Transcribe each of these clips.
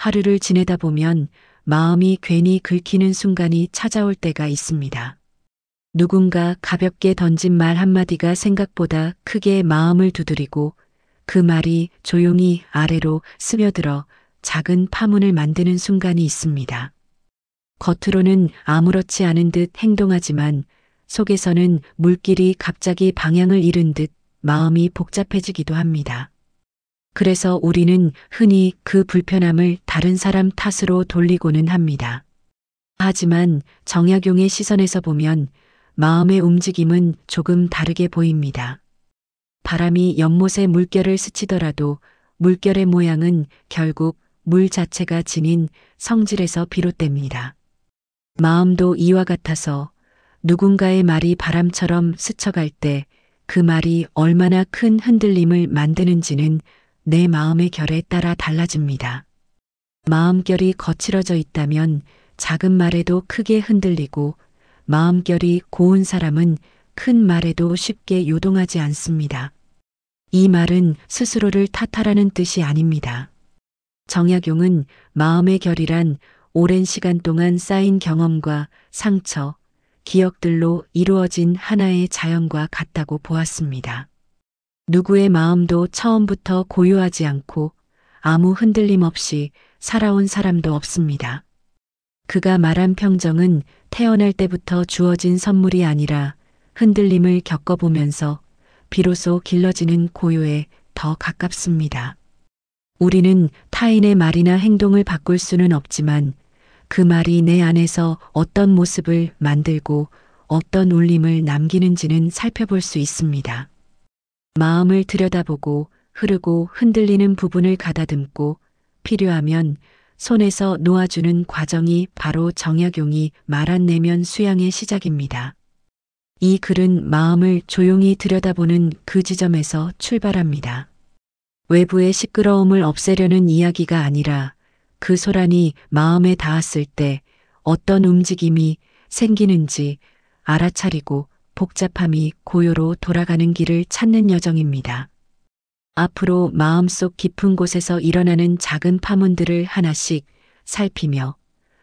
하루를 지내다 보면 마음이 괜히 긁히는 순간이 찾아올 때가 있습니다. 누군가 가볍게 던진 말 한마디가 생각보다 크게 마음을 두드리고 그 말이 조용히 아래로 스며들어 작은 파문을 만드는 순간이 있습니다. 겉으로는 아무렇지 않은 듯 행동하지만 속에서는 물길이 갑자기 방향을 잃은 듯 마음이 복잡해지기도 합니다. 그래서 우리는 흔히 그 불편함을 다른 사람 탓으로 돌리고는 합니다. 하지만 정약용의 시선에서 보면 마음의 움직임은 조금 다르게 보입니다. 바람이 연못의 물결을 스치더라도 물결의 모양은 결국 물 자체가 지닌 성질에서 비롯됩니다. 마음도 이와 같아서 누군가의 말이 바람처럼 스쳐갈 때 그 말이 얼마나 큰 흔들림을 만드는지는 내 마음의 결에 따라 달라집니다. 마음결이 거칠어져 있다면 작은 말에도 크게 흔들리고 마음결이 고운 사람은 큰 말에도 쉽게 요동하지 않습니다. 이 말은 스스로를 탓하라는 뜻이 아닙니다. 정약용은 마음의 결이란 오랜 시간 동안 쌓인 경험과 상처, 기억들로 이루어진 하나의 자연과 같다고 보았습니다. 누구의 마음도 처음부터 고요하지 않고 아무 흔들림 없이 살아온 사람도 없습니다. 그가 말한 평정은 태어날 때부터 주어진 선물이 아니라 흔들림을 겪어보면서 비로소 길러지는 고요에 더 가깝습니다. 우리는 타인의 말이나 행동을 바꿀 수는 없지만 그 말이 내 안에서 어떤 모습을 만들고 어떤 울림을 남기는지는 살펴볼 수 있습니다. 마음을 들여다보고 흐르고 흔들리는 부분을 가다듬고 필요하면 손에서 놓아주는 과정이 바로 정약용이 말한 내면 수양의 시작입니다. 이 글은 마음을 조용히 들여다보는 그 지점에서 출발합니다. 외부의 시끄러움을 없애려는 이야기가 아니라 그 소란이 마음에 닿았을 때 어떤 움직임이 생기는지 알아차리고 복잡함이 고요로 돌아가는 길을 찾는 여정입니다. 앞으로 마음속 깊은 곳에서 일어나는 작은 파문들을 하나씩 살피며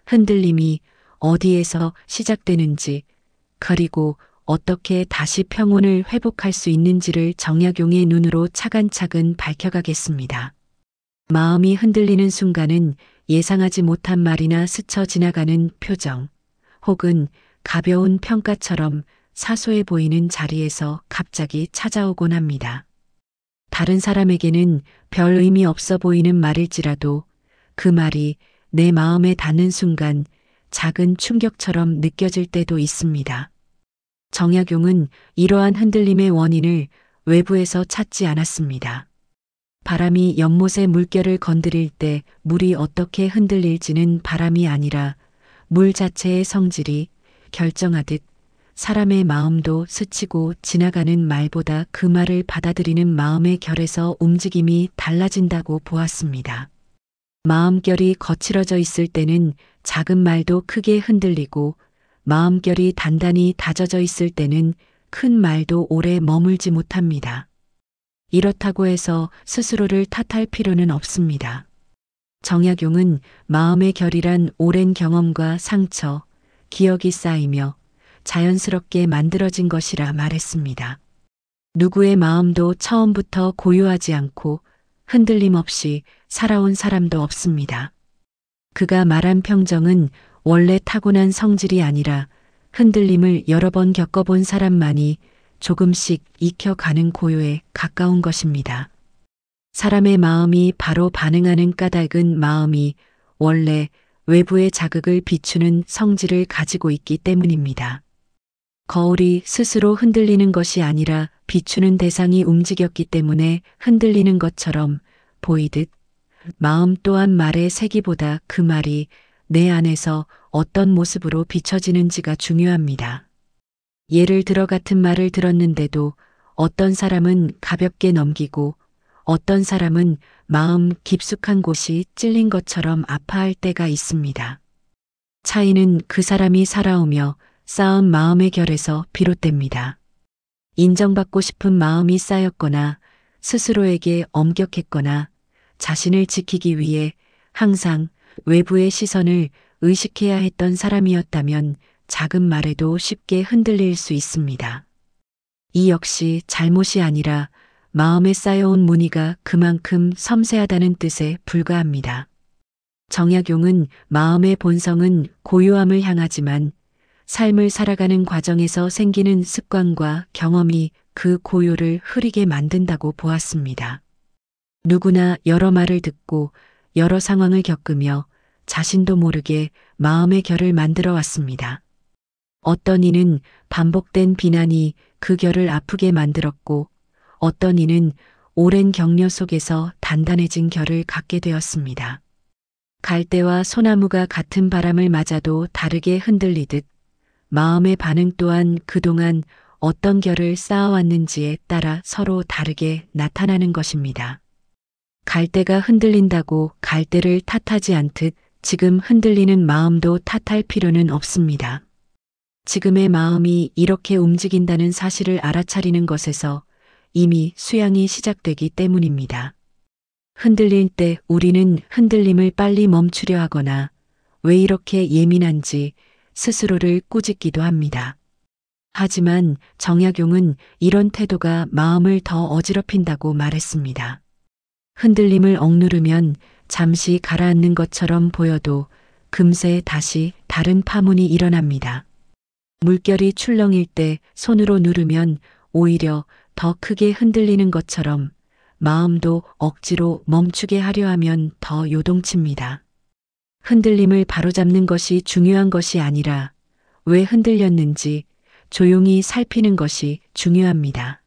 흔들림이 어디에서 시작되는지 그리고 어떻게 다시 평온을 회복할 수 있는지를 정약용의 눈으로 차근차근 밝혀가겠습니다. 마음이 흔들리는 순간은 예상하지 못한 말이나 스쳐 지나가는 표정, 혹은 가벼운 평가처럼 사소해 보이는 자리에서 갑자기 찾아오곤 합니다. 다른 사람에게는 별 의미 없어 보이는 말일지라도 그 말이 내 마음에 닿는 순간 작은 충격처럼 느껴질 때도 있습니다. 정약용은 이러한 흔들림의 원인을 외부에서 찾지 않았습니다. 바람이 연못의 물결을 건드릴 때 물이 어떻게 흔들릴지는 바람이 아니라 물 자체의 성질이 결정하듯 사람의 마음도 스치고 지나가는 말보다 그 말을 받아들이는 마음의 결에서 움직임이 달라진다고 보았습니다. 마음결이 거칠어져 있을 때는 작은 말도 크게 흔들리고 마음결이 단단히 다져져 있을 때는 큰 말도 오래 머물지 못합니다. 이렇다고 해서 스스로를 탓할 필요는 없습니다. 정약용은 마음의 결이란 오랜 경험과 상처, 기억이 쌓이며 자연스럽게 만들어진 것이라 말했습니다. 누구의 마음도 처음부터 고요하지 않고 흔들림 없이 살아온 사람도 없습니다. 그가 말한 평정은 원래 타고난 성질이 아니라 흔들림을 여러 번 겪어본 사람만이 조금씩 익혀가는 고요에 가까운 것입니다. 사람의 마음이 바로 반응하는 까닭은 마음이 원래 외부의 자극을 비추는 성질을 가지고 있기 때문입니다. 거울이 스스로 흔들리는 것이 아니라 비추는 대상이 움직였기 때문에 흔들리는 것처럼 보이듯 마음 또한 말의 세기보다 그 말이 내 안에서 어떤 모습으로 비춰지는지가 중요합니다. 예를 들어 같은 말을 들었는데도 어떤 사람은 가볍게 넘기고 어떤 사람은 마음 깊숙한 곳이 찔린 것처럼 아파할 때가 있습니다. 차이는 그 사람이 살아오며 쌓은 마음의 결에서 비롯됩니다. 인정받고 싶은 마음이 쌓였거나 스스로에게 엄격했거나 자신을 지키기 위해 항상 외부의 시선을 의식해야 했던 사람이었다면 작은 말에도 쉽게 흔들릴 수 있습니다. 이 역시 잘못이 아니라 마음에 쌓여온 무늬가 그만큼 섬세하다는 뜻에 불과합니다. 정약용은 마음의 본성은 고요함을 향하지만 삶을 살아가는 과정에서 생기는 습관과 경험이 그 고요를 흐리게 만든다고 보았습니다. 누구나 여러 말을 듣고 여러 상황을 겪으며 자신도 모르게 마음의 결을 만들어 왔습니다. 어떤 이는 반복된 비난이 그 결을 아프게 만들었고 어떤 이는 오랜 격려 속에서 단단해진 결을 갖게 되었습니다. 갈대와 소나무가 같은 바람을 맞아도 다르게 흔들리듯 마음의 반응 또한 그동안 어떤 결을 쌓아왔는지에 따라 서로 다르게 나타나는 것입니다. 갈대가 흔들린다고 갈대를 탓하지 않듯 지금 흔들리는 마음도 탓할 필요는 없습니다. 지금의 마음이 이렇게 움직인다는 사실을 알아차리는 것에서 이미 수양이 시작되기 때문입니다. 흔들릴 때 우리는 흔들림을 빨리 멈추려 하거나 왜 이렇게 예민한지 스스로를 꾸짖기도 합니다. 하지만 정약용은 이런 태도가 마음을 더 어지럽힌다고 말했습니다. 흔들림을 억누르면 잠시 가라앉는 것처럼 보여도 금세 다시 다른 파문이 일어납니다. 물결이 출렁일 때 손으로 누르면 오히려 더 크게 흔들리는 것처럼 마음도 억지로 멈추게 하려 하면 더 요동칩니다. 흔들림을 바로잡는 것이 중요한 것이 아니라 왜 흔들렸는지 조용히 살피는 것이 중요합니다.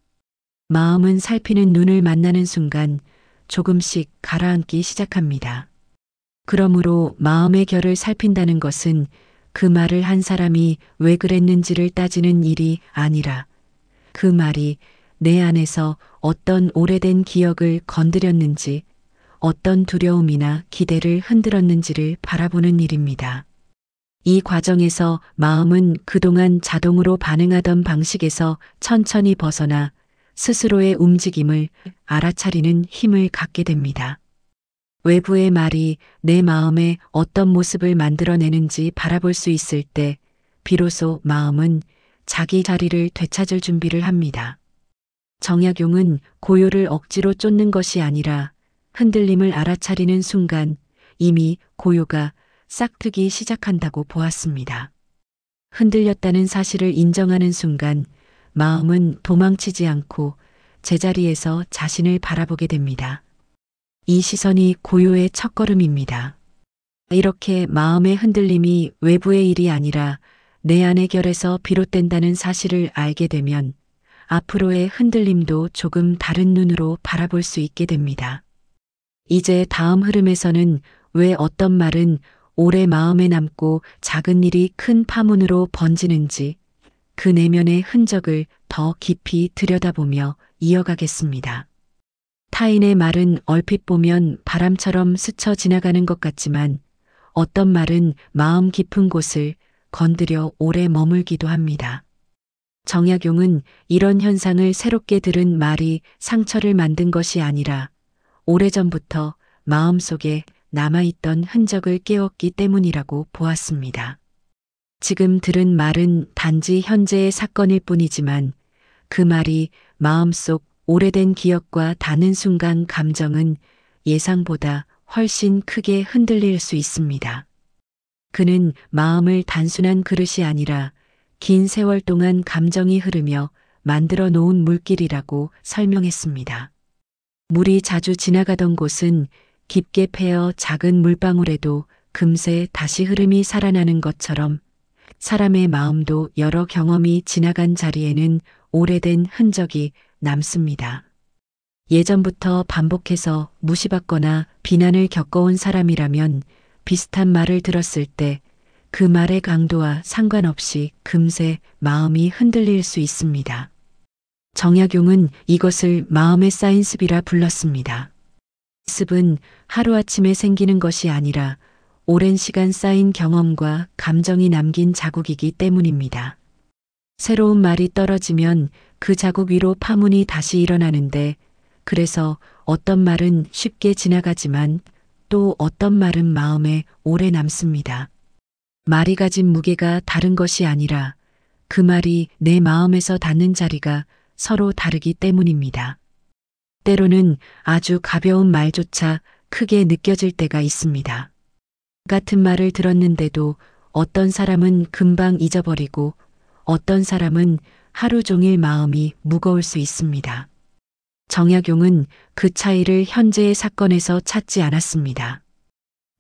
마음은 살피는 눈을 만나는 순간 조금씩 가라앉기 시작합니다. 그러므로 마음의 결을 살핀다는 것은 그 말을 한 사람이 왜 그랬는지를 따지는 일이 아니라 그 말이 내 안에서 어떤 오래된 기억을 건드렸는지 어떤 두려움이나 기대를 흔들었는지를 바라보는 일입니다. 이 과정에서 마음은 그동안 자동으로 반응하던 방식에서 천천히 벗어나 스스로의 움직임을 알아차리는 힘을 갖게 됩니다. 외부의 말이 내 마음에 어떤 모습을 만들어내는지 바라볼 수 있을 때 비로소 마음은 자기 자리를 되찾을 준비를 합니다. 정약용은 고요를 억지로 쫓는 것이 아니라 흔들림을 알아차리는 순간 이미 고요가 싹트기 시작한다고 보았습니다. 흔들렸다는 사실을 인정하는 순간 마음은 도망치지 않고 제자리에서 자신을 바라보게 됩니다. 이 시선이 고요의 첫걸음입니다. 이렇게 마음의 흔들림이 외부의 일이 아니라 내 안의 결에서 비롯된다는 사실을 알게 되면 앞으로의 흔들림도 조금 다른 눈으로 바라볼 수 있게 됩니다. 이제 다음 흐름에서는 왜 어떤 말은 오래 마음에 남고 작은 일이 큰 파문으로 번지는지 그 내면의 흔적을 더 깊이 들여다보며 이어가겠습니다. 타인의 말은 얼핏 보면 바람처럼 스쳐 지나가는 것 같지만 어떤 말은 마음 깊은 곳을 건드려 오래 머물기도 합니다. 정약용은 이런 현상을 새롭게 들은 말이 상처를 만든 것이 아니라 오래전부터 마음속에 남아있던 흔적을 깨웠기 때문이라고 보았습니다. 지금 들은 말은 단지 현재의 사건일 뿐이지만 그 말이 마음속 오래된 기억과 닿는 순간 감정은 예상보다 훨씬 크게 흔들릴 수 있습니다. 그는 마음을 단순한 그릇이 아니라 긴 세월 동안 감정이 흐르며 만들어 놓은 물길이라고 설명했습니다. 물이 자주 지나가던 곳은 깊게 패어 작은 물방울에도 금세 다시 흐름이 살아나는 것처럼 사람의 마음도 여러 경험이 지나간 자리에는 오래된 흔적이 남습니다. 예전부터 반복해서 무시받거나 비난을 겪어온 사람이라면 비슷한 말을 들었을 때 그 말의 강도와 상관없이 금세 마음이 흔들릴 수 있습니다. 정약용은 이것을 마음에 쌓인 습이라 불렀습니다. 습은 하루아침에 생기는 것이 아니라 오랜 시간 쌓인 경험과 감정이 남긴 자국이기 때문입니다. 새로운 말이 떨어지면 그 자국 위로 파문이 다시 일어나는데 그래서 어떤 말은 쉽게 지나가지만 또 어떤 말은 마음에 오래 남습니다. 말이 가진 무게가 다른 것이 아니라 그 말이 내 마음에서 닿는 자리가 서로 다르기 때문입니다. 때로는 아주 가벼운 말조차 크게 느껴질 때가 있습니다. 같은 말을 들었는데도 어떤 사람은 금방 잊어버리고 어떤 사람은 하루 종일 마음이 무거울 수 있습니다. 정약용은 그 차이를 현재의 사건에서 찾지 않았습니다.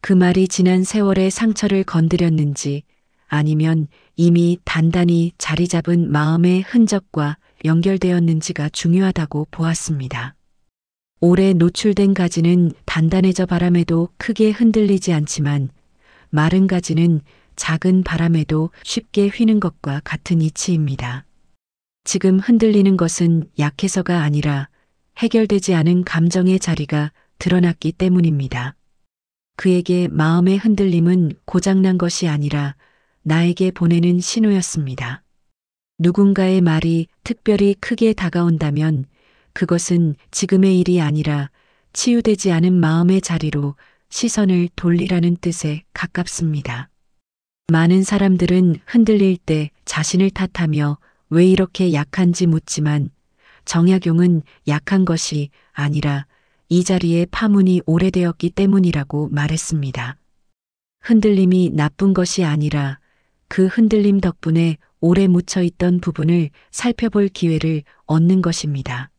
그 말이 지난 세월의 상처를 건드렸는지 아니면 이미 단단히 자리 잡은 마음의 흔적과 연결되었는지가 중요하다고 보았습니다. 오래 노출된 가지는 단단해져 바람에도 크게 흔들리지 않지만 마른 가지는 작은 바람에도 쉽게 휘는 것과 같은 이치입니다. 지금 흔들리는 것은 약해서가 아니라 해결되지 않은 감정의 자리가 드러났기 때문입니다. 그에게 마음의 흔들림은 고장난 것이 아니라 나에게 보내는 신호였습니다. 누군가의 말이 특별히 크게 다가온다면 그것은 지금의 일이 아니라 치유되지 않은 마음의 자리로 시선을 돌리라는 뜻에 가깝습니다. 많은 사람들은 흔들릴 때 자신을 탓하며 왜 이렇게 약한지 묻지만 정약용은 약한 것이 아니라 이 자리에 파문이 오래되었기 때문이라고 말했습니다. 흔들림이 나쁜 것이 아니라 그 흔들림 덕분에 오래 묻혀있던 부분을 살펴볼 기회를 얻는 것입니다.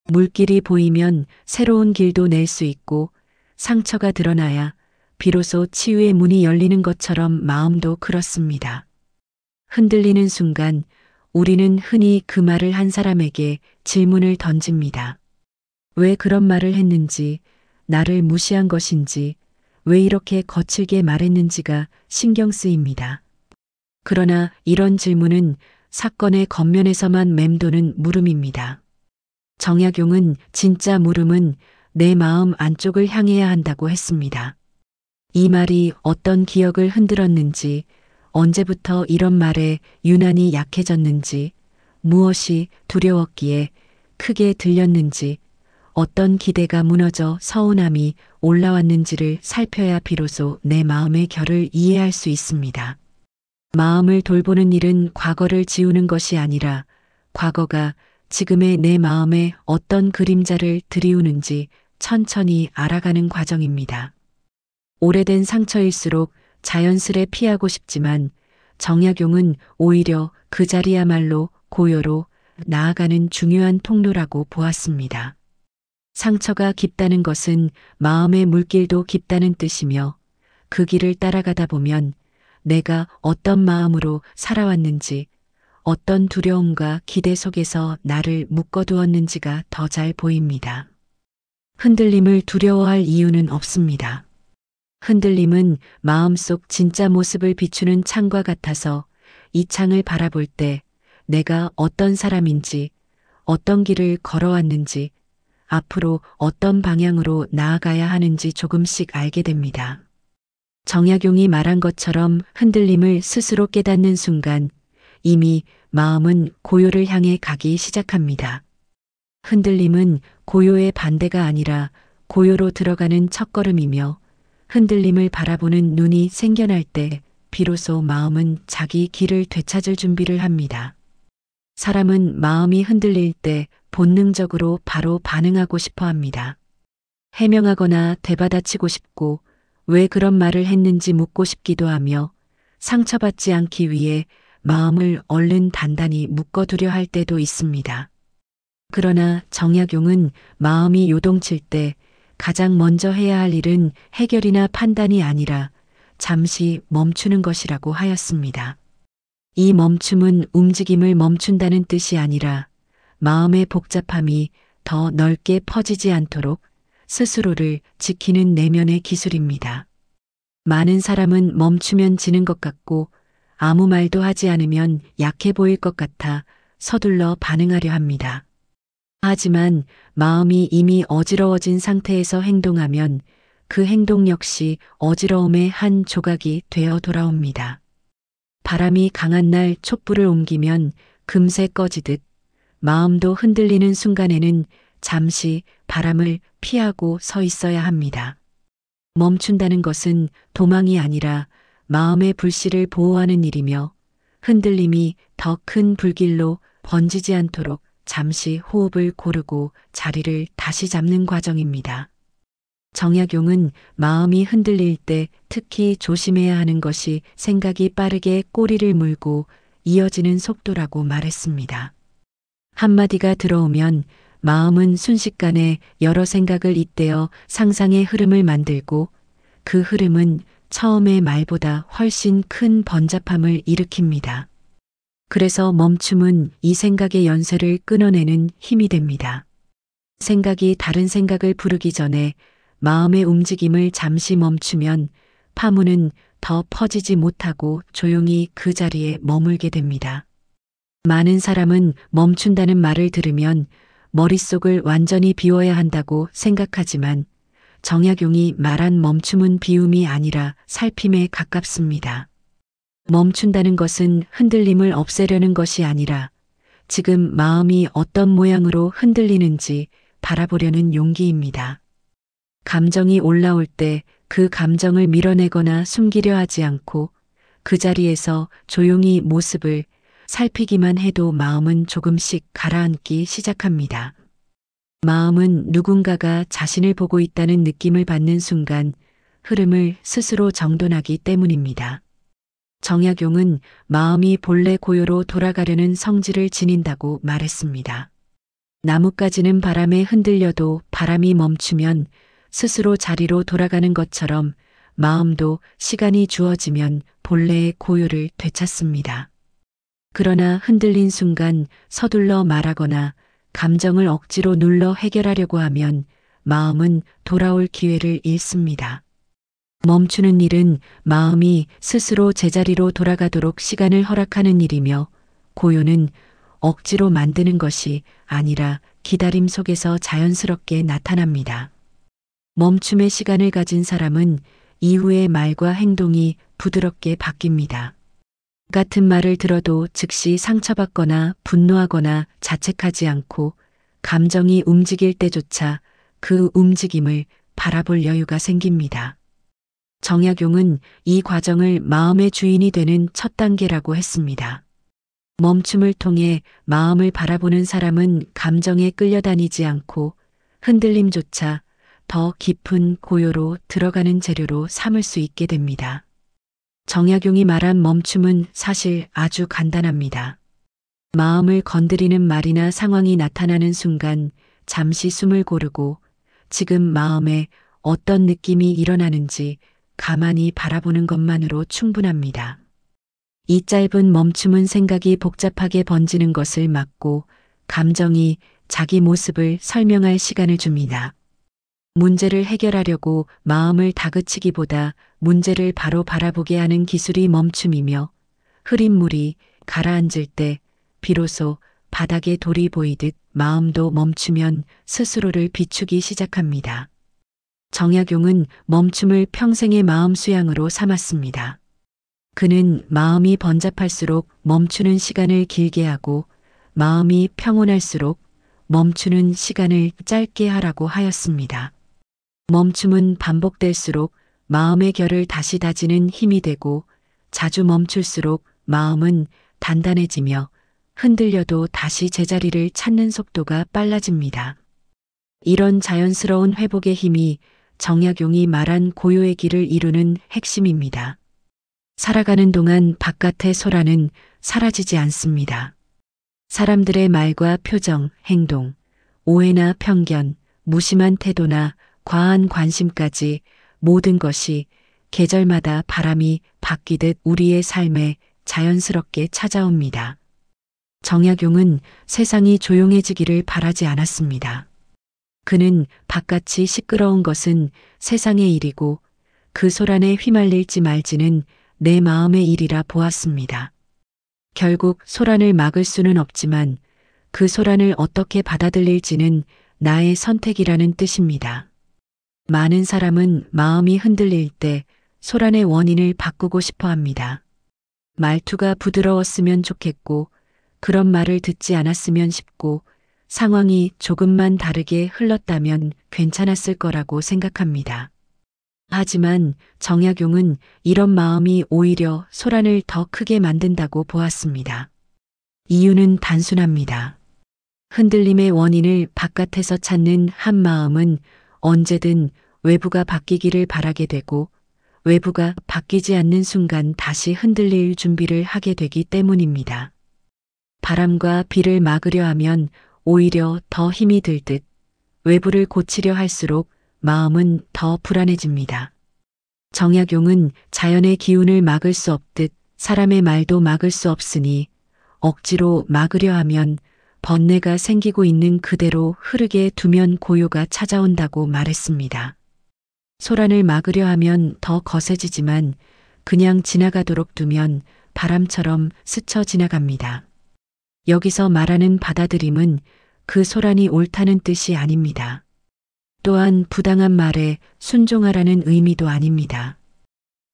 물길이 보이면 새로운 길도 낼 수 있고 상처가 드러나야 비로소 치유의 문이 열리는 것처럼 마음도 그렇습니다. 흔들리는 순간 우리는 흔히 그 말을 한 사람에게 질문을 던집니다. 왜 그런 말을 했는지, 나를 무시한 것인지, 왜 이렇게 거칠게 말했는지가 신경 쓰입니다. 그러나 이런 질문은 사건의 겉면에서만 맴도는 물음입니다. 정약용은 진짜 물음은 내 마음 안쪽을 향해야 한다고 했습니다. 이 말이 어떤 기억을 흔들었는지, 언제부터 이런 말에 유난히 약해졌는지, 무엇이 두려웠기에 크게 들렸는지, 어떤 기대가 무너져 서운함이 올라왔는지를 살펴야 비로소 내 마음의 결을 이해할 수 있습니다. 마음을 돌보는 일은 과거를 지우는 것이 아니라 과거가 지금의 내 마음에 어떤 그림자를 들이우는지 천천히 알아가는 과정입니다. 오래된 상처일수록 자연스레 피하고 싶지만 정약용은 오히려 그 자리야말로 고요로 나아가는 중요한 통로라고 보았습니다. 상처가 깊다는 것은 마음의 물길도 깊다는 뜻이며 그 길을 따라가다 보면 내가 어떤 마음으로 살아왔는지 어떤 두려움과 기대 속에서 나를 묶어두었는지가 더 잘 보입니다. 흔들림을 두려워할 이유는 없습니다. 흔들림은 마음속 진짜 모습을 비추는 창과 같아서 이 창을 바라볼 때 내가 어떤 사람인지, 어떤 길을 걸어왔는지, 앞으로 어떤 방향으로 나아가야 하는지 조금씩 알게 됩니다. 정약용이 말한 것처럼 흔들림을 스스로 깨닫는 순간 이미 마음은 고요를 향해 가기 시작합니다. 흔들림은 고요의 반대가 아니라 고요로 들어가는 첫걸음이며 흔들림을 바라보는 눈이 생겨날 때 비로소 마음은 자기 길을 되찾을 준비를 합니다. 사람은 마음이 흔들릴 때 본능적으로 바로 반응하고 싶어 합니다. 해명하거나 되받아치고 싶고 왜 그런 말을 했는지 묻고 싶기도 하며 상처받지 않기 위해 마음을 얼른 단단히 묶어두려 할 때도 있습니다. 그러나 정약용은 마음이 요동칠 때 가장 먼저 해야 할 일은 해결이나 판단이 아니라 잠시 멈추는 것이라고 하였습니다. 이 멈춤은 움직임을 멈춘다는 뜻이 아니라 마음의 복잡함이 더 넓게 퍼지지 않도록 스스로를 지키는 내면의 기술입니다. 많은 사람은 멈추면 지는 것 같고 아무 말도 하지 않으면 약해 보일 것 같아 서둘러 반응하려 합니다. 하지만 마음이 이미 어지러워진 상태에서 행동하면 그 행동 역시 어지러움의 한 조각이 되어 돌아옵니다. 바람이 강한 날 촛불을 옮기면 금세 꺼지듯 마음도 흔들리는 순간에는 잠시 바람을 피하고 서 있어야 합니다. 멈춘다는 것은 도망이 아니라 마음의 불씨를 보호하는 일이며 흔들림이 더 큰 불길로 번지지 않도록 잠시 호흡을 고르고 자리를 다시 잡는 과정입니다. 정약용은 마음이 흔들릴 때 특히 조심해야 하는 것이 생각이 빠르게 꼬리를 물고 이어지는 속도라고 말했습니다. 한마디가 들어오면 마음은 순식간에 여러 생각을 잇대어 상상의 흐름을 만들고 그 흐름은 처음의 말보다 훨씬 큰 번잡함을 일으킵니다. 그래서 멈춤은 이 생각의 연쇄를 끊어내는 힘이 됩니다. 생각이 다른 생각을 부르기 전에 마음의 움직임을 잠시 멈추면 파문은 더 퍼지지 못하고 조용히 그 자리에 머물게 됩니다. 많은 사람은 멈춘다는 말을 들으면 머릿속을 완전히 비워야 한다고 생각하지만 정약용이 말한 멈춤은 비움이 아니라 살핌에 가깝습니다. 멈춘다는 것은 흔들림을 없애려는 것이 아니라 지금 마음이 어떤 모양으로 흔들리는지 바라보려는 용기입니다. 감정이 올라올 때 그 감정을 밀어내거나 숨기려 하지 않고 그 자리에서 조용히 모습을 살피기만 해도 마음은 조금씩 가라앉기 시작합니다. 마음은 누군가가 자신을 보고 있다는 느낌을 받는 순간 흐름을 스스로 정돈하기 때문입니다. 정약용은 마음이 본래 고요로 돌아가려는 성질을 지닌다고 말했습니다. 나뭇가지는 바람에 흔들려도 바람이 멈추면 스스로 자리로 돌아가는 것처럼 마음도 시간이 주어지면 본래의 고요를 되찾습니다. 그러나 흔들린 순간 서둘러 말하거나 감정을 억지로 눌러 해결하려고 하면 마음은 돌아올 기회를 잃습니다. 멈추는 일은 마음이 스스로 제자리로 돌아가도록 시간을 허락하는 일이며 고요는 억지로 만드는 것이 아니라 기다림 속에서 자연스럽게 나타납니다. 멈춤의 시간을 가진 사람은 이후의 말과 행동이 부드럽게 바뀝니다. 같은 말을 들어도 즉시 상처받거나 분노하거나 자책하지 않고 감정이 움직일 때조차 그 움직임을 바라볼 여유가 생깁니다. 정약용은 이 과정을 마음의 주인이 되는 첫 단계라고 했습니다. 멈춤을 통해 마음을 바라보는 사람은 감정에 끌려다니지 않고 흔들림조차 더 깊은 고요로 들어가는 재료로 삼을 수 있게 됩니다. 정약용이 말한 멈춤은 사실 아주 간단합니다. 마음을 건드리는 말이나 상황이 나타나는 순간 잠시 숨을 고르고 지금 마음에 어떤 느낌이 일어나는지 가만히 바라보는 것만으로 충분합니다. 이 짧은 멈춤은 생각이 복잡하게 번지는 것을 막고 감정이 자기 모습을 설명할 시간을 줍니다. 문제를 해결하려고 마음을 다그치기보다 문제를 바로 바라보게 하는 기술이 멈춤이며 흐린 물이 가라앉을 때 비로소 바닥에 돌이 보이듯 마음도 멈추면 스스로를 비추기 시작합니다. 정약용은 멈춤을 평생의 마음 수양으로 삼았습니다. 그는 마음이 번잡할수록 멈추는 시간을 길게 하고 마음이 평온할수록 멈추는 시간을 짧게 하라고 하였습니다. 멈춤은 반복될수록 마음의 결을 다시 다지는 힘이 되고 자주 멈출수록 마음은 단단해지며 흔들려도 다시 제자리를 찾는 속도가 빨라집니다. 이런 자연스러운 회복의 힘이 정약용이 말한 고요의 길을 이루는 핵심입니다. 살아가는 동안 바깥의 소란은 사라지지 않습니다. 사람들의 말과 표정, 행동, 오해나 편견, 무심한 태도나 과한 관심까지 모든 것이 계절마다 바람이 바뀌듯 우리의 삶에 자연스럽게 찾아옵니다. 정약용은 세상이 조용해지기를 바라지 않았습니다. 그는 바깥이 시끄러운 것은 세상의 일이고 그 소란에 휘말릴지 말지는 내 마음의 일이라 보았습니다. 결국 소란을 막을 수는 없지만 그 소란을 어떻게 받아들일지는 나의 선택이라는 뜻입니다. 많은 사람은 마음이 흔들릴 때 소란의 원인을 바꾸고 싶어 합니다. 말투가 부드러웠으면 좋겠고 그런 말을 듣지 않았으면 싶고 상황이 조금만 다르게 흘렀다면 괜찮았을 거라고 생각합니다. 하지만 정약용은 이런 마음이 오히려 소란을 더 크게 만든다고 보았습니다. 이유는 단순합니다. 흔들림의 원인을 바깥에서 찾는 한 마음은 언제든 외부가 바뀌기를 바라게 되고 외부가 바뀌지 않는 순간 다시 흔들릴 준비를 하게 되기 때문입니다. 바람과 비를 막으려 하면 오히려 더 힘이 들 듯 외부를 고치려 할수록 마음은 더 불안해집니다. 정약용은 자연의 기운을 막을 수 없듯 사람의 말도 막을 수 없으니 억지로 막으려 하면 번뇌가 생기고 있는 그대로 흐르게 두면 고요가 찾아온다고 말했습니다. 소란을 막으려 하면 더 거세지지만 그냥 지나가도록 두면 바람처럼 스쳐 지나갑니다. 여기서 말하는 받아들임은 그 소란이 옳다는 뜻이 아닙니다. 또한 부당한 말에 순종하라는 의미도 아닙니다.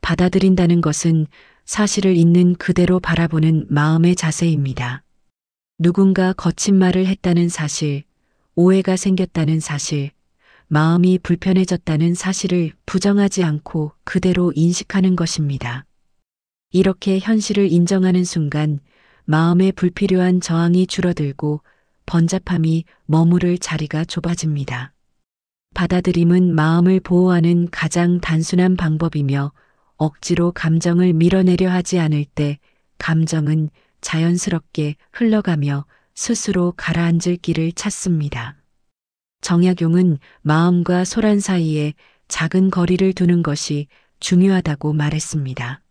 받아들인다는 것은 사실을 있는 그대로 바라보는 마음의 자세입니다. 누군가 거친 말을 했다는 사실, 오해가 생겼다는 사실, 마음이 불편해졌다는 사실을 부정하지 않고 그대로 인식하는 것입니다. 이렇게 현실을 인정하는 순간 마음의 불필요한 저항이 줄어들고 번잡함이 머무를 자리가 좁아집니다. 받아들임은 마음을 보호하는 가장 단순한 방법이며 억지로 감정을 밀어내려 하지 않을 때 감정은 자연스럽게 흘러가며 스스로 가라앉을 길을 찾습니다. 정약용은 마음과 소란 사이에 작은 거리를 두는 것이 중요하다고 말했습니다.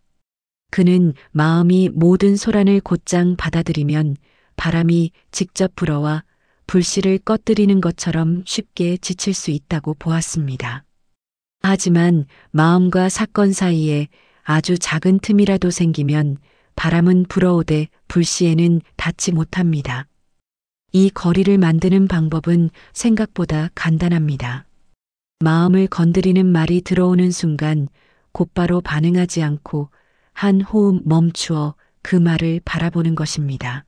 그는 마음이 모든 소란을 곧장 받아들이면 바람이 직접 불어와 불씨를 꺼뜨리는 것처럼 쉽게 지칠 수 있다고 보았습니다. 하지만 마음과 사건 사이에 아주 작은 틈이라도 생기면 바람은 불어오되 불씨에는 닿지 못합니다. 이 거리를 만드는 방법은 생각보다 간단합니다. 마음을 건드리는 말이 들어오는 순간 곧바로 반응하지 않고 한 호흡 멈추어 그 말을 바라보는 것입니다.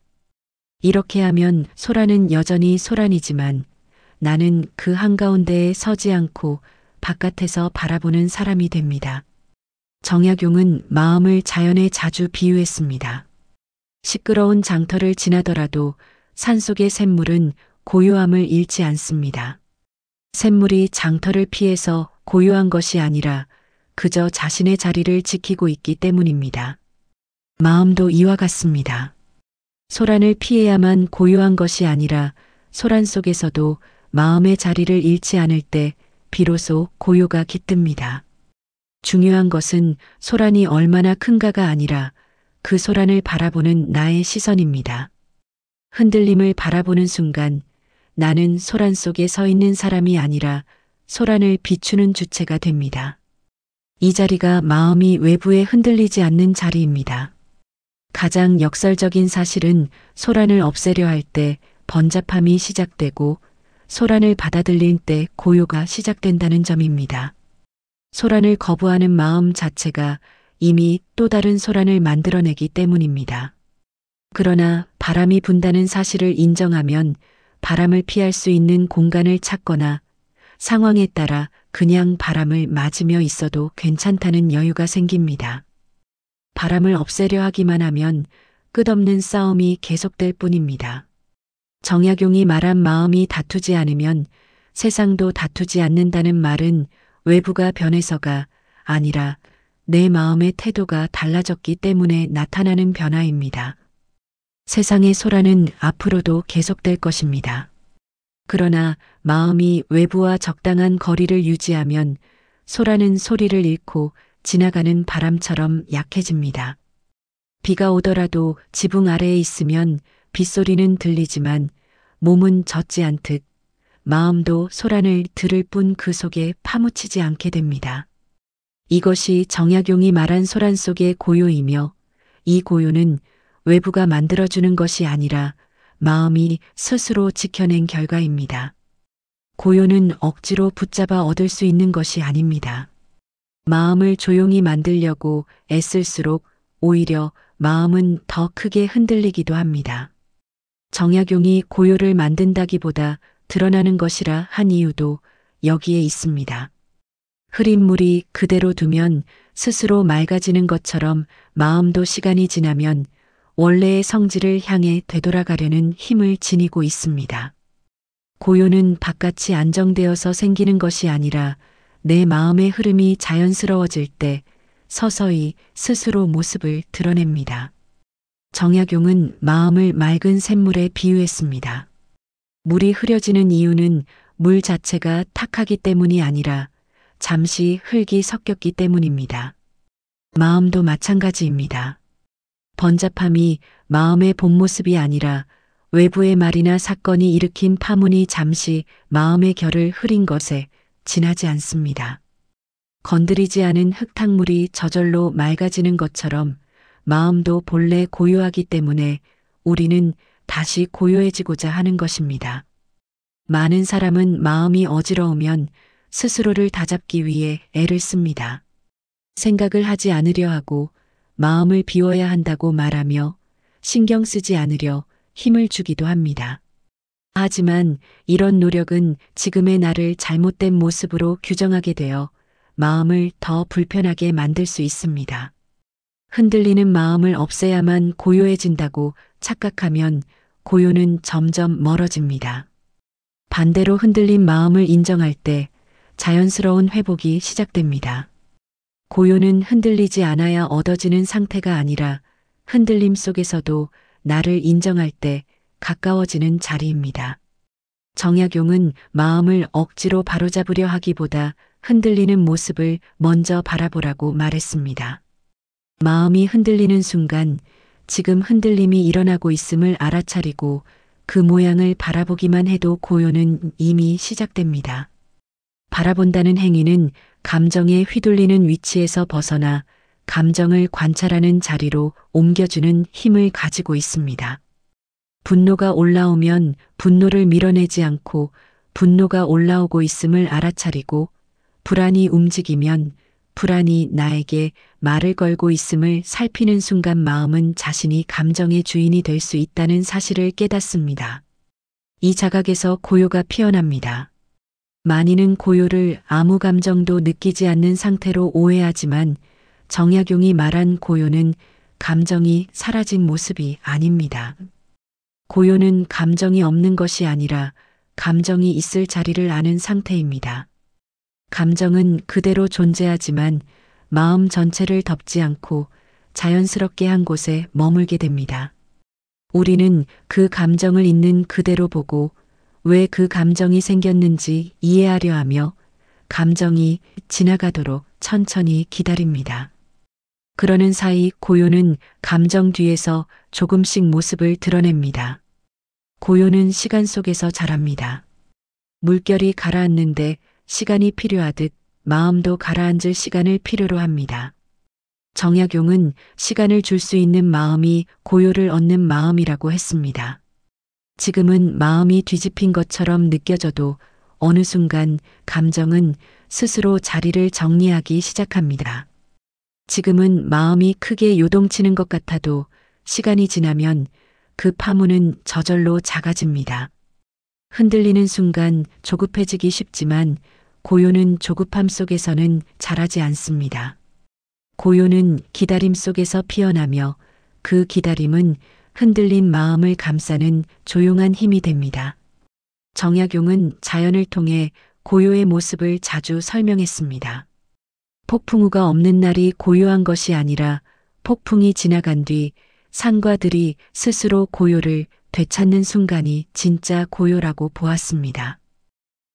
이렇게 하면 소란은 여전히 소란이지만 나는 그 한가운데에 서지 않고 바깥에서 바라보는 사람이 됩니다. 정약용은 마음을 자연에 자주 비유했습니다. 시끄러운 장터를 지나더라도 산속의 샘물은 고요함을 잃지 않습니다. 샘물이 장터를 피해서 고요한 것이 아니라 그저 자신의 자리를 지키고 있기 때문입니다. 마음도 이와 같습니다. 소란을 피해야만 고요한 것이 아니라 소란 속에서도 마음의 자리를 잃지 않을 때 비로소 고요가 깃듭니다. 중요한 것은 소란이 얼마나 큰가가 아니라 그 소란을 바라보는 나의 시선입니다. 흔들림을 바라보는 순간 나는 소란 속에 서 있는 사람이 아니라 소란을 비추는 주체가 됩니다. 이 자리가 마음이 외부에 흔들리지 않는 자리입니다. 가장 역설적인 사실은 소란을 없애려 할 때 번잡함이 시작되고 소란을 받아들일 때 고요가 시작된다는 점입니다. 소란을 거부하는 마음 자체가 이미 또 다른 소란을 만들어내기 때문입니다. 그러나 바람이 분다는 사실을 인정하면 바람을 피할 수 있는 공간을 찾거나 상황에 따라 그냥 바람을 맞으며 있어도 괜찮다는 여유가 생깁니다. 바람을 없애려 하기만 하면 끝없는 싸움이 계속될 뿐입니다. 정약용이 말한 마음이 다투지 않으면 세상도 다투지 않는다는 말은 외부가 변해서가 아니라 내 마음의 태도가 달라졌기 때문에 나타나는 변화입니다. 세상의 소란은 앞으로도 계속될 것입니다. 그러나 마음이 외부와 적당한 거리를 유지하면 소란은 소리를 잃고 지나가는 바람처럼 약해집니다. 비가 오더라도 지붕 아래에 있으면 빗소리는 들리지만 몸은 젖지 않듯 마음도 소란을 들을 뿐 그 속에 파묻히지 않게 됩니다. 이것이 정약용이 말한 소란 속의 고요이며 이 고요는 외부가 만들어주는 것이 아니라 마음이 스스로 지켜낸 결과입니다. 고요는 억지로 붙잡아 얻을 수 있는 것이 아닙니다. 마음을 조용히 만들려고 애쓸수록 오히려 마음은 더 크게 흔들리기도 합니다. 정약용이 고요를 만든다기보다 드러나는 것이라 한 이유도 여기에 있습니다. 흐린 물이 그대로 두면 스스로 맑아지는 것처럼 마음도 시간이 지나면 원래의 성질을 향해 되돌아가려는 힘을 지니고 있습니다. 고요는 바깥이 안정되어서 생기는 것이 아니라 내 마음의 흐름이 자연스러워질 때 서서히 스스로 모습을 드러냅니다. 정약용은 마음을 맑은 샘물에 비유했습니다. 물이 흐려지는 이유는 물 자체가 탁하기 때문이 아니라 잠시 흙이 섞였기 때문입니다. 마음도 마찬가지입니다. 번잡함이 마음의 본 모습이 아니라 외부의 말이나 사건이 일으킨 파문이 잠시 마음의 결을 흐린 것에 지나지 않습니다. 건드리지 않은 흙탕물이 저절로 맑아지는 것처럼 마음도 본래 고요하기 때문에 우리는 다시 고요해지고자 하는 것입니다. 많은 사람은 마음이 어지러우면 스스로를 다잡기 위해 애를 씁니다. 생각을 하지 않으려 하고 마음을 비워야 한다고 말하며 신경 쓰지 않으려 힘을 주기도 합니다. 하지만 이런 노력은 지금의 나를 잘못된 모습으로 규정하게 되어 마음을 더 불편하게 만들 수 있습니다. 흔들리는 마음을 없애야만 고요해진다고 착각하면 고요는 점점 멀어집니다. 반대로 흔들린 마음을 인정할 때 자연스러운 회복이 시작됩니다. 고요는 흔들리지 않아야 얻어지는 상태가 아니라 흔들림 속에서도 나를 인정할 때 가까워지는 자리입니다. 정약용은 마음을 억지로 바로잡으려 하기보다 흔들리는 모습을 먼저 바라보라고 말했습니다. 마음이 흔들리는 순간 지금 흔들림이 일어나고 있음을 알아차리고 그 모양을 바라보기만 해도 고요는 이미 시작됩니다. 바라본다는 행위는 감정에 휘둘리는 위치에서 벗어나 감정을 관찰하는 자리로 옮겨주는 힘을 가지고 있습니다. 분노가 올라오면 분노를 밀어내지 않고 분노가 올라오고 있음을 알아차리고 불안이 움직이면 불안이 나에게 말을 걸고 있음을 살피는 순간 마음은 자신이 감정의 주인이 될 수 있다는 사실을 깨닫습니다. 이 자각에서 고요가 피어납니다. 많이는 고요를 아무 감정도 느끼지 않는 상태로 오해하지만 정약용이 말한 고요는 감정이 사라진 모습이 아닙니다. 고요는 감정이 없는 것이 아니라 감정이 있을 자리를 아는 상태입니다. 감정은 그대로 존재하지만 마음 전체를 덮지 않고 자연스럽게 한 곳에 머물게 됩니다. 우리는 그 감정을 있는 그대로 보고 왜 그 감정이 생겼는지 이해하려 하며 감정이 지나가도록 천천히 기다립니다. 그러는 사이 고요는 감정 뒤에서 조금씩 모습을 드러냅니다. 고요는 시간 속에서 자랍니다. 물결이 가라앉는데 시간이 필요하듯 마음도 가라앉을 시간을 필요로 합니다. 정약용은 시간을 줄 수 있는 마음이 고요를 얻는 마음이라고 했습니다. 지금은 마음이 뒤집힌 것처럼 느껴져도 어느 순간 감정은 스스로 자리를 정리하기 시작합니다. 지금은 마음이 크게 요동치는 것 같아도 시간이 지나면 그 파문은 저절로 작아집니다. 흔들리는 순간 조급해지기 쉽지만 고요는 조급함 속에서는 자라지 않습니다. 고요는 기다림 속에서 피어나며 그 기다림은 흔들린 마음을 감싸는 조용한 힘이 됩니다. 정약용은 자연을 통해 고요의 모습을 자주 설명했습니다. 폭풍우가 없는 날이 고요한 것이 아니라 폭풍이 지나간 뒤 산과 들이 스스로 고요를 되찾는 순간이 진짜 고요라고 보았습니다.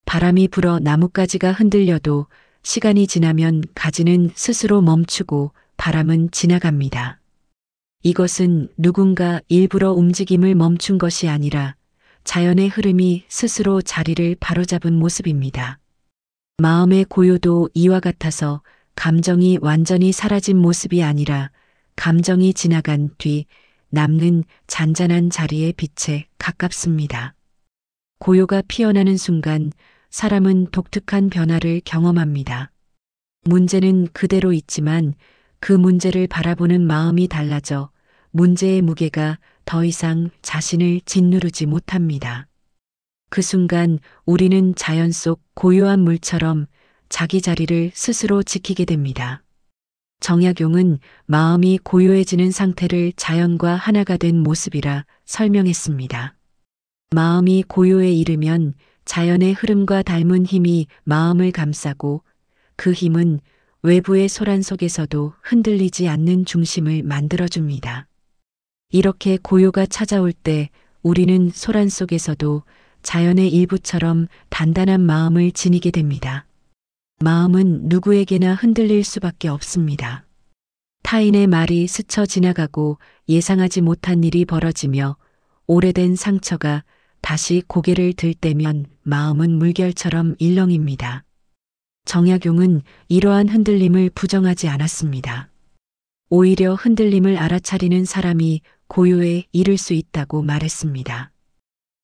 바람이 불어 나뭇가지가 흔들려도 시간이 지나면 가지는 스스로 멈추고 바람은 지나갑니다. 이것은 누군가 일부러 움직임을 멈춘 것이 아니라 자연의 흐름이 스스로 자리를 바로잡은 모습입니다. 마음의 고요도 이와 같아서 감정이 완전히 사라진 모습이 아니라 감정이 지나간 뒤 남는 잔잔한 자리의 빛에 가깝습니다. 고요가 피어나는 순간 사람은 독특한 변화를 경험합니다. 문제는 그대로 있지만 그 문제를 바라보는 마음이 달라져 문제의 무게가 더 이상 자신을 짓누르지 못합니다. 그 순간 우리는 자연 속 고요한 물처럼 자기 자리를 스스로 지키게 됩니다. 정약용은 마음이 고요해지는 상태를 자연과 하나가 된 모습이라 설명했습니다. 마음이 고요에 이르면 자연의 흐름과 닮은 힘이 마음을 감싸고 그 힘은 외부의 소란 속에서도 흔들리지 않는 중심을 만들어줍니다. 이렇게 고요가 찾아올 때 우리는 소란 속에서도 자연의 일부처럼 단단한 마음을 지니게 됩니다. 마음은 누구에게나 흔들릴 수밖에 없습니다. 타인의 말이 스쳐 지나가고 예상하지 못한 일이 벌어지며 오래된 상처가 다시 고개를 들 때면 마음은 물결처럼 일렁입니다. 정약용은 이러한 흔들림을 부정하지 않았습니다. 오히려 흔들림을 알아차리는 사람이 고요에 이를 수 있다고 말했습니다.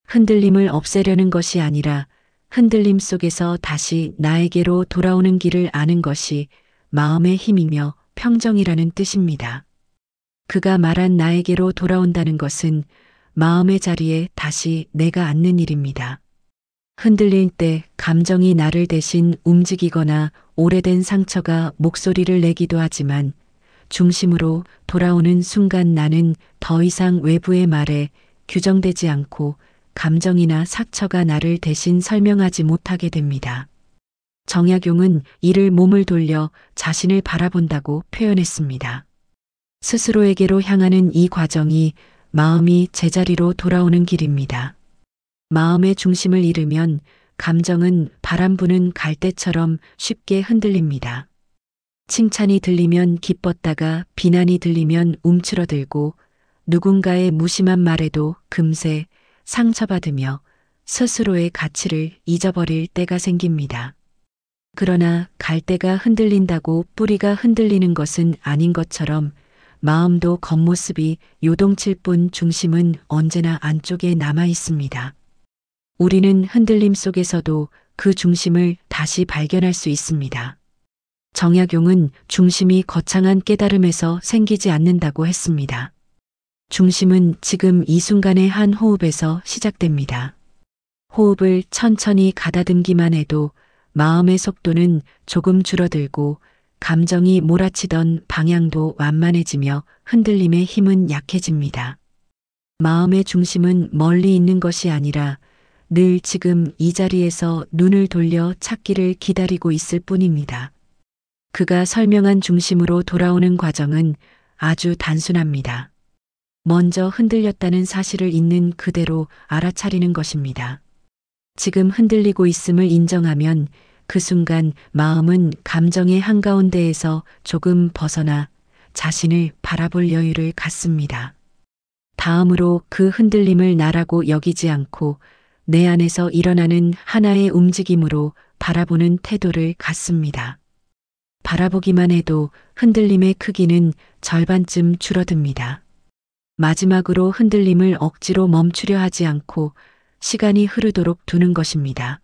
흔들림을 없애려는 것이 아니라 흔들림 속에서 다시 나에게로 돌아오는 길을 아는 것이 마음의 힘이며 평정이라는 뜻입니다. 그가 말한 나에게로 돌아온다는 것은 마음의 자리에 다시 내가 앉는 일입니다. 흔들릴 때 감정이 나를 대신 움직이거나 오래된 상처가 목소리를 내기도 하지만 중심으로 돌아오는 순간 나는 더 이상 외부의 말에 규정되지 않고 감정이나 상처가 나를 대신 설명하지 못하게 됩니다. 정약용은 이를 몸을 돌려 자신을 바라본다고 표현했습니다. 스스로에게로 향하는 이 과정이 마음이 제자리로 돌아오는 길입니다. 마음의 중심을 잃으면 감정은 바람 부는 갈대처럼 쉽게 흔들립니다. 칭찬이 들리면 기뻤다가 비난이 들리면 움츠러들고 누군가의 무심한 말에도 금세 상처받으며 스스로의 가치를 잊어버릴 때가 생깁니다. 그러나 갈대가 흔들린다고 뿌리가 흔들리는 것은 아닌 것처럼 마음도 겉모습이 요동칠 뿐 중심은 언제나 안쪽에 남아 있습니다. 우리는 흔들림 속에서도 그 중심을 다시 발견할 수 있습니다. 정약용은 중심이 거창한 깨달음에서 생기지 않는다고 했습니다. 중심은 지금 이 순간의 한 호흡에서 시작됩니다. 호흡을 천천히 가다듬기만 해도 마음의 속도는 조금 줄어들고 감정이 몰아치던 방향도 완만해지며 흔들림의 힘은 약해집니다. 마음의 중심은 멀리 있는 것이 아니라 늘 지금 이 자리에서 눈을 돌려 찾기를 기다리고 있을 뿐입니다. 그가 설명한 중심으로 돌아오는 과정은 아주 단순합니다. 먼저 흔들렸다는 사실을 있는 그대로 알아차리는 것입니다. 지금 흔들리고 있음을 인정하면 그 순간 마음은 감정의 한가운데에서 조금 벗어나 자신을 바라볼 여유를 갖습니다. 다음으로 그 흔들림을 나라고 여기지 않고 내 안에서 일어나는 하나의 움직임으로 바라보는 태도를 갖습니다. 바라보기만 해도 흔들림의 크기는 절반쯤 줄어듭니다. 마지막으로 흔들림을 억지로 멈추려 하지 않고 시간이 흐르도록 두는 것입니다.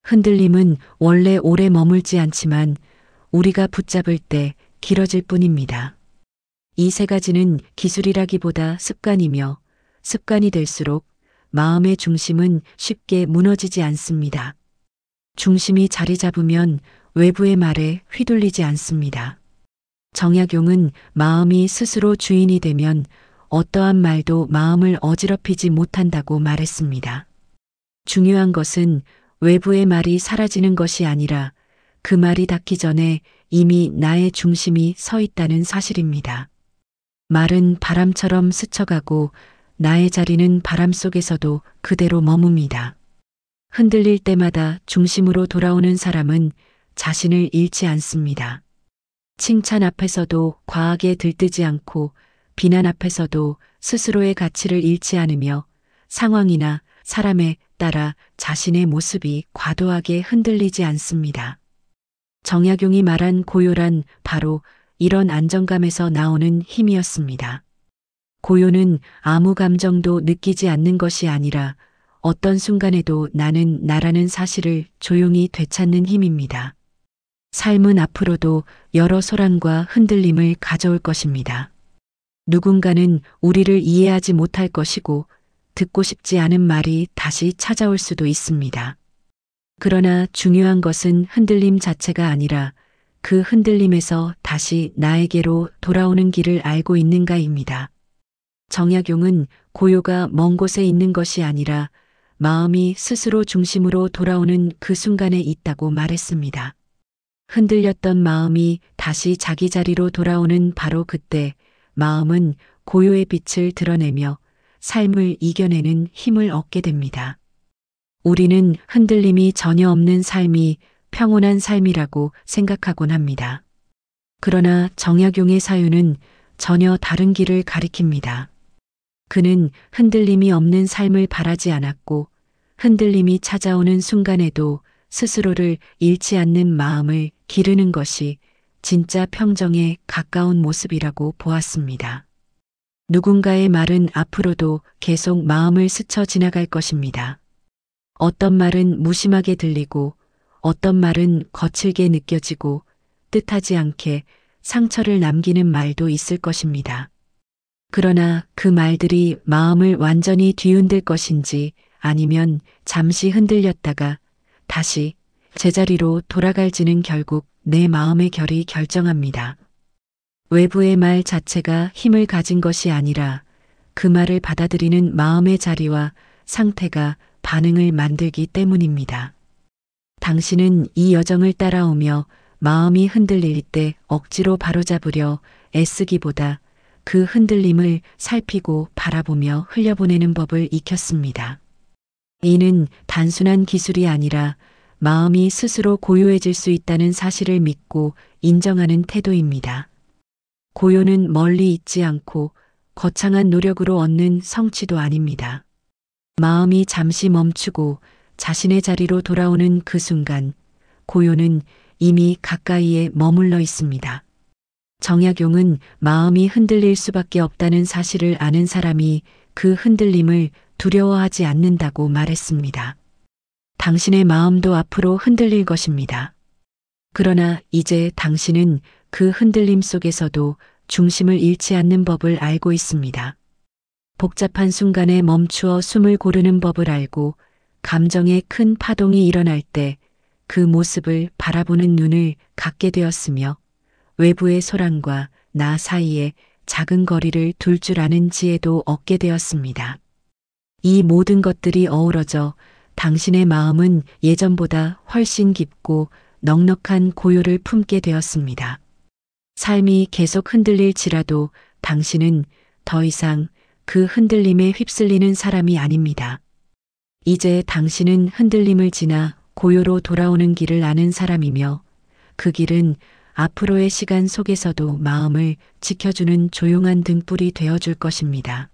흔들림은 원래 오래 머물지 않지만 우리가 붙잡을 때 길어질 뿐입니다. 이 세 가지는 기술이라기보다 습관이며 습관이 될수록 마음의 중심은 쉽게 무너지지 않습니다. 중심이 자리 잡으면 외부의 말에 휘둘리지 않습니다. 정약용은 마음이 스스로 주인이 되면 어떠한 말도 마음을 어지럽히지 못한다고 말했습니다. 중요한 것은 외부의 말이 사라지는 것이 아니라 그 말이 닿기 전에 이미 나의 중심이 서 있다는 사실입니다. 말은 바람처럼 스쳐가고 나의 자리는 바람 속에서도 그대로 머뭅니다. 흔들릴 때마다 중심으로 돌아오는 사람은 자신을 잃지 않습니다. 칭찬 앞에서도 과하게 들뜨지 않고 비난 앞에서도 스스로의 가치를 잃지 않으며 상황이나 사람에 따라 자신의 모습이 과도하게 흔들리지 않습니다. 정약용이 말한 고요란 바로 이런 안정감에서 나오는 힘이었습니다. 고요는 아무 감정도 느끼지 않는 것이 아니라 어떤 순간에도 나는 나라는 사실을 조용히 되찾는 힘입니다. 삶은 앞으로도 여러 소란과 흔들림을 가져올 것입니다. 누군가는 우리를 이해하지 못할 것이고 듣고 싶지 않은 말이 다시 찾아올 수도 있습니다. 그러나 중요한 것은 흔들림 자체가 아니라 그 흔들림에서 다시 나에게로 돌아오는 길을 알고 있는가입니다. 정약용은 고요가 먼 곳에 있는 것이 아니라 마음이 스스로 중심으로 돌아오는 그 순간에 있다고 말했습니다. 흔들렸던 마음이 다시 자기 자리로 돌아오는 바로 그때 마음은 고요의 빛을 드러내며 삶을 이겨내는 힘을 얻게 됩니다. 우리는 흔들림이 전혀 없는 삶이 평온한 삶이라고 생각하곤 합니다. 그러나 정약용의 사유는 전혀 다른 길을 가리킵니다. 그는 흔들림이 없는 삶을 바라지 않았고 흔들림이 찾아오는 순간에도 스스로를 잃지 않는 마음을 기르는 것이 진짜 평정에 가까운 모습이라고 보았습니다. 누군가의 말은 앞으로도 계속 마음을 스쳐 지나갈 것입니다. 어떤 말은 무심하게 들리고 어떤 말은 거칠게 느껴지고 뜻하지 않게 상처를 남기는 말도 있을 것입니다. 그러나 그 말들이 마음을 완전히 뒤흔들 것인지 아니면 잠시 흔들렸다가 다시 제자리로 돌아갈지는 결국 내 마음의 결이 결정합니다. 외부의 말 자체가 힘을 가진 것이 아니라 그 말을 받아들이는 마음의 자리와 상태가 반응을 만들기 때문입니다. 당신은 이 여정을 따라오며 마음이 흔들릴 때 억지로 바로잡으려 애쓰기보다 그 흔들림을 살피고 바라보며 흘려보내는 법을 익혔습니다. 이는 단순한 기술이 아니라 마음이 스스로 고요해질 수 있다는 사실을 믿고 인정하는 태도입니다. 고요는 멀리 있지 않고 거창한 노력으로 얻는 성취도 아닙니다. 마음이 잠시 멈추고 자신의 자리로 돌아오는 그 순간 고요는 이미 가까이에 머물러 있습니다. 정약용은 마음이 흔들릴 수밖에 없다는 사실을 아는 사람이 그 흔들림을 두려워하지 않는다고 말했습니다. 당신의 마음도 앞으로 흔들릴 것입니다. 그러나 이제 당신은 그 흔들림 속에서도 중심을 잃지 않는 법을 알고 있습니다. 복잡한 순간에 멈추어 숨을 고르는 법을 알고 감정의 큰 파동이 일어날 때 그 모습을 바라보는 눈을 갖게 되었으며 외부의 소란과 나 사이에 작은 거리를 둘 줄 아는 지혜도 얻게 되었습니다. 이 모든 것들이 어우러져 당신의 마음은 예전보다 훨씬 깊고 넉넉한 고요를 품게 되었습니다. 삶이 계속 흔들릴지라도 당신은 더 이상 그 흔들림에 휩쓸리는 사람이 아닙니다. 이제 당신은 흔들림을 지나 고요로 돌아오는 길을 아는 사람이며 그 길은 앞으로의 시간 속에서도 마음을 지켜주는 조용한 등불이 되어줄 것입니다.